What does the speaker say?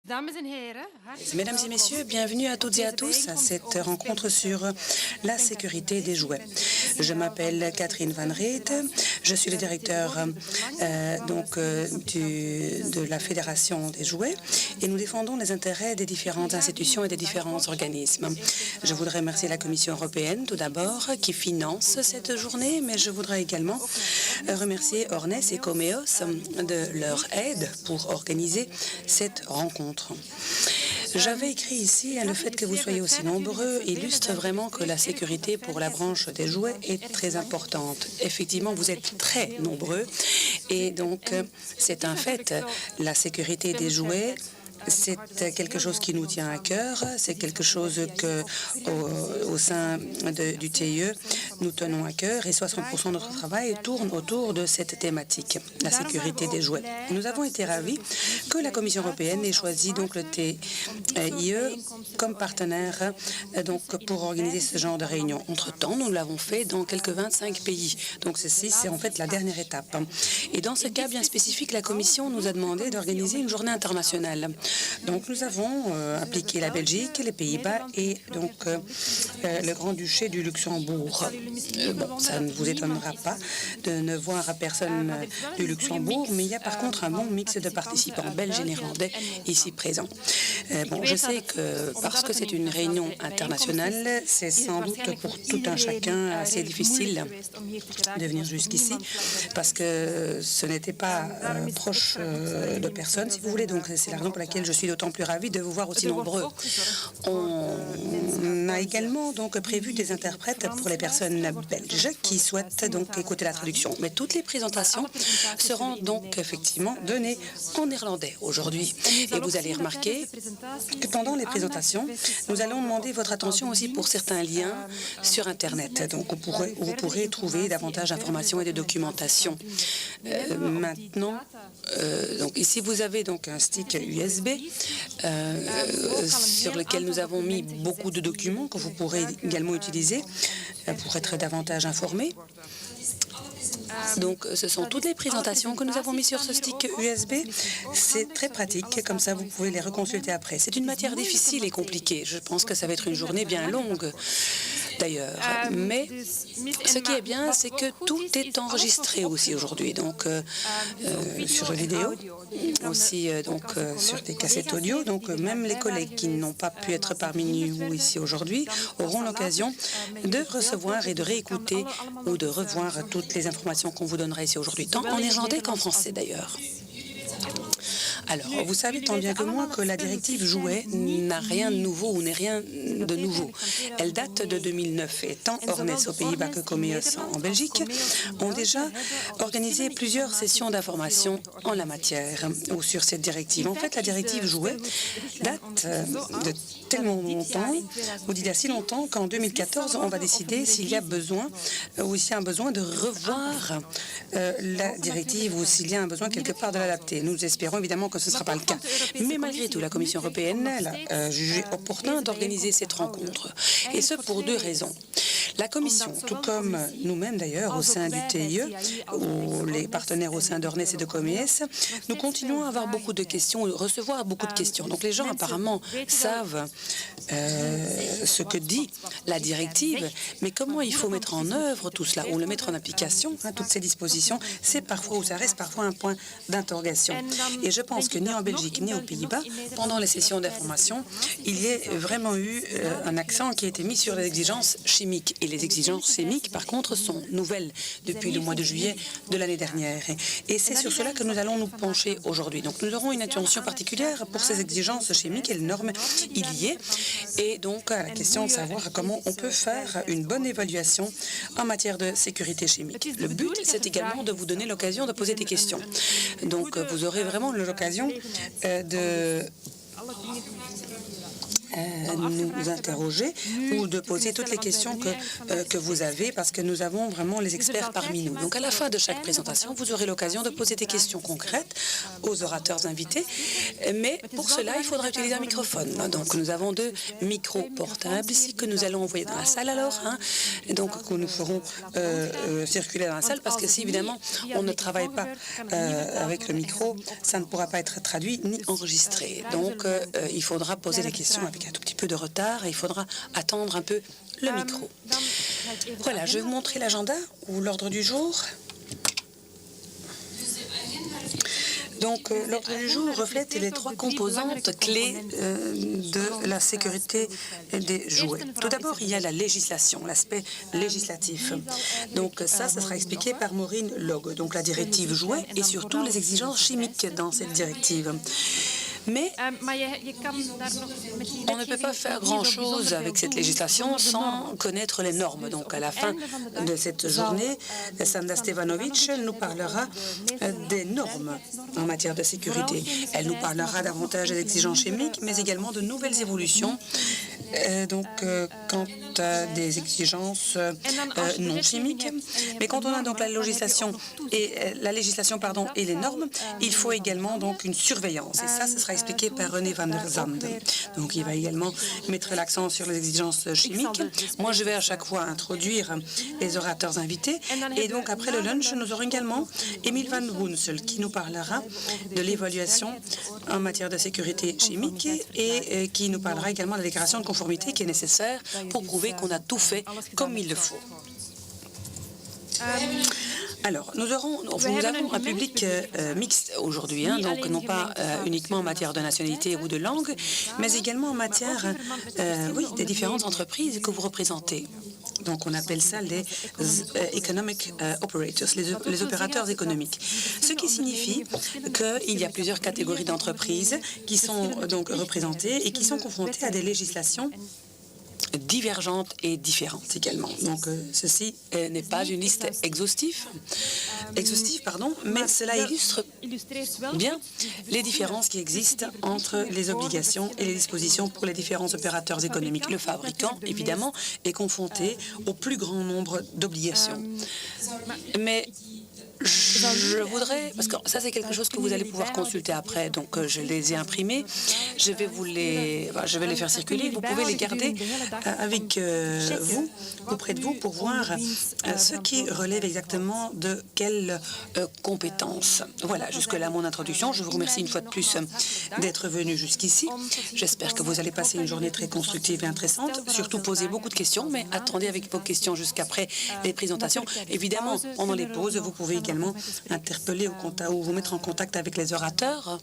Mesdames et messieurs, bienvenue à toutes et à tous à cette rencontre sur la sécurité des jouets. Je m'appelle Catherine Van Reet, je suis le directeur de la Fédération des jouets et nous défendons les intérêts des différentes institutions et des différents organismes. Je voudrais remercier la Commission européenne tout d'abord qui finance cette journée, mais je voudrais également remercier Ornes et Comeos de leur aide pour organiser cette rencontre. J'avais écrit ici le fait que vous soyez aussi nombreux illustre vraiment que la sécurité pour la branche des jouets est très importante. Effectivement, vous êtes très nombreux et donc c'est un fait. La sécurité des jouets, c'est quelque chose qui nous tient à cœur, c'est quelque chose que au sein du TIE, nous tenons à cœur et 60% de notre travail tourne autour de cette thématique, la sécurité des jouets. Nous avons été ravis que la Commission européenne ait choisi donc le TIE comme partenaire pour organiser ce genre de réunion. Entre-temps, nous l'avons fait dans quelques 25 pays. Donc ceci, c'est en fait la dernière étape. Et dans ce cas bien spécifique, la Commission nous a demandé d'organiser une journée internationale. Donc, nous avons impliqué la Belgique, les Pays-Bas et donc le Grand-Duché du Luxembourg. Bon, ça ne vous étonnera pas de ne voir personne du Luxembourg, mais il y a par contre un bon mix de participants belges et néerlandais ici présents. Bon, je sais que parce que c'est une réunion internationale, c'est sans doute pour tout un chacun assez difficile de venir jusqu'ici parce que ce n'était pas proche de personne, si vous voulez. Donc, c'est la raison pour laquelle je suis d'autant plus ravie de vous voir aussi nombreux. On a également donc prévu des interprètes pour les personnes belges qui souhaitent donc écouter la traduction. Mais toutes les présentations seront donc effectivement données en néerlandais aujourd'hui. Et vous allez remarquer que pendant les présentations, nous allons demander votre attention aussi pour certains liens sur Internet. Donc vous pourrez trouver davantage d'informations et de documentation. Maintenant, donc ici vous avez donc un stick USB sur lequel nous avons mis beaucoup de documents que vous pourrez également utiliser pour être davantage informés. Donc, ce sont toutes les présentations que nous avons mises sur ce stick USB. C'est très pratique, comme ça vous pouvez les reconsulter après. C'est une matière difficile et compliquée. Je pense que ça va être une journée bien longue, d'ailleurs. Mais ce qui est bien, c'est que tout est enregistré aussi aujourd'hui. Donc, sur vidéo, aussi sur des cassettes audio. Donc, même les collègues qui n'ont pas pu être parmi nous ici aujourd'hui auront l'occasion de recevoir et de réécouter ou de revoir toutes les informations qu'on vous donnera ici aujourd'hui, tant en néerlandais qu'en français d'ailleurs. Alors, vous savez tant bien que moi que la directive jouet n'a rien de nouveau ou n'est rien de nouveau. Elle date de 2009 et tant Ornes aux Pays-Bas que Comeos en Belgique ont déjà organisé plusieurs sessions d'information en la matière ou sur cette directive. En fait, la directive jouet date de tellement longtemps ou d'il y a si longtemps qu'en 2014, on va décider s'il y a besoin ou s'il y a un besoin de revoir la directive ou s'il y a un besoin quelque part de l'adapter. Nous espérons évidemment que ce ne sera pas le cas. Mais malgré tout, la Commission européenne a jugé opportun d'organiser cette rencontre. Et ce pour deux raisons. La Commission, tout comme nous-mêmes d'ailleurs au sein du TIE, ou les partenaires au sein d'Ornes et de Comeos, nous continuons à avoir beaucoup de questions, recevoir beaucoup de questions. Donc les gens apparemment savent ce que dit la directive, mais comment il faut mettre en œuvre tout cela, ou le mettre en application, toutes ces dispositions, c'est parfois, ou ça reste parfois un point d'interrogation. Et je pense que ni en Belgique ni aux Pays-Bas, pendant les sessions d'information, il y a vraiment eu un accent qui a été mis sur les exigences chimiques. Et les exigences chimiques, par contre, sont nouvelles depuis le mois de juillet de l'année dernière. Et c'est sur cela que nous allons nous pencher aujourd'hui. Donc, nous aurons une attention particulière pour ces exigences chimiques, quelles normes il y a. Et donc, à la question de savoir comment on peut faire une bonne évaluation en matière de sécurité chimique. Le but, c'est également de vous donner l'occasion de poser des questions. Donc, vous aurez vraiment l'occasion nous interroger ou de poser toutes les questions que vous avez, parce que nous avons vraiment les experts parmi nous. Donc, à la fin de chaque présentation, vous aurez l'occasion de poser des questions concrètes aux orateurs invités, mais pour cela, il faudra utiliser un microphone. Donc, nous avons 2 micros portables ici que nous allons envoyer dans la salle alors, et donc que nous ferons circuler dans la salle, parce que si évidemment on ne travaille pas avec le micro, ça ne pourra pas être traduit ni enregistré. Donc, il faudra poser des questions avec un tout petit peu de retard et il faudra attendre un peu le micro. Voilà, je vais vous montrer l'agenda ou l'ordre du jour. Donc, l'ordre du jour reflète les 3 composantes clés de la sécurité des jouets. Tout d'abord, il y a la législation, l'aspect législatif. Donc, ça sera expliqué par Maureen Log. Donc, la directive jouets et surtout les exigences chimiques dans cette directive. Mais on ne peut pas faire grand-chose avec cette législation sans connaître les normes. Donc, à la fin de cette journée, Sanda Stevanovic nous parlera des normes en matière de sécurité. Elle nous parlera davantage des exigences chimiques, mais également de nouvelles évolutions quant à des exigences non chimiques. Mais quand on a donc la législation et les normes, il faut également donc une surveillance. Et ça, ce sera expliqué par René van der Zande. Donc, il va également mettre l'accent sur les exigences chimiques. Moi, je vais à chaque fois introduire les orateurs invités. Et donc, après le lunch, nous aurons également Emile van Woensel qui nous parlera de l'évaluation en matière de sécurité chimique et qui nous parlera également de la déclaration de conformité qui est nécessaire pour prouver qu'on a tout fait comme il le faut. Alors, nous avons un public mixte aujourd'hui, donc non pas uniquement en matière de nationalité ou de langue, mais également en matière des différentes entreprises que vous représentez. Donc, on appelle ça les economic operators, les opérateurs économiques. Ce qui signifie qu'il y a plusieurs catégories d'entreprises qui sont donc représentées et qui sont confrontées à des législations divergentes et différentes également. Donc, ceci n'est pas une liste exhaustive, mais cela illustre bien les différences qui existent entre les obligations et les dispositions pour les différents opérateurs économiques. Le fabricant, évidemment, est confronté au plus grand nombre d'obligations. Mais je voudrais, parce que ça c'est quelque chose que vous allez pouvoir consulter après, donc je les ai imprimés, je vais les faire circuler, vous pouvez les garder avec vous, auprès de vous, pour voir ce qui relève exactement de quelles compétences. Voilà, jusque-là mon introduction. Je vous remercie une fois de plus d'être venu jusqu'ici. J'espère que vous allez passer une journée très constructive et intéressante. Surtout posez beaucoup de questions, mais attendez avec vos questions jusqu'après les présentations. Évidemment, pendant les pauses, vous pouvez également interpeller ou vous mettre en contact avec les orateurs.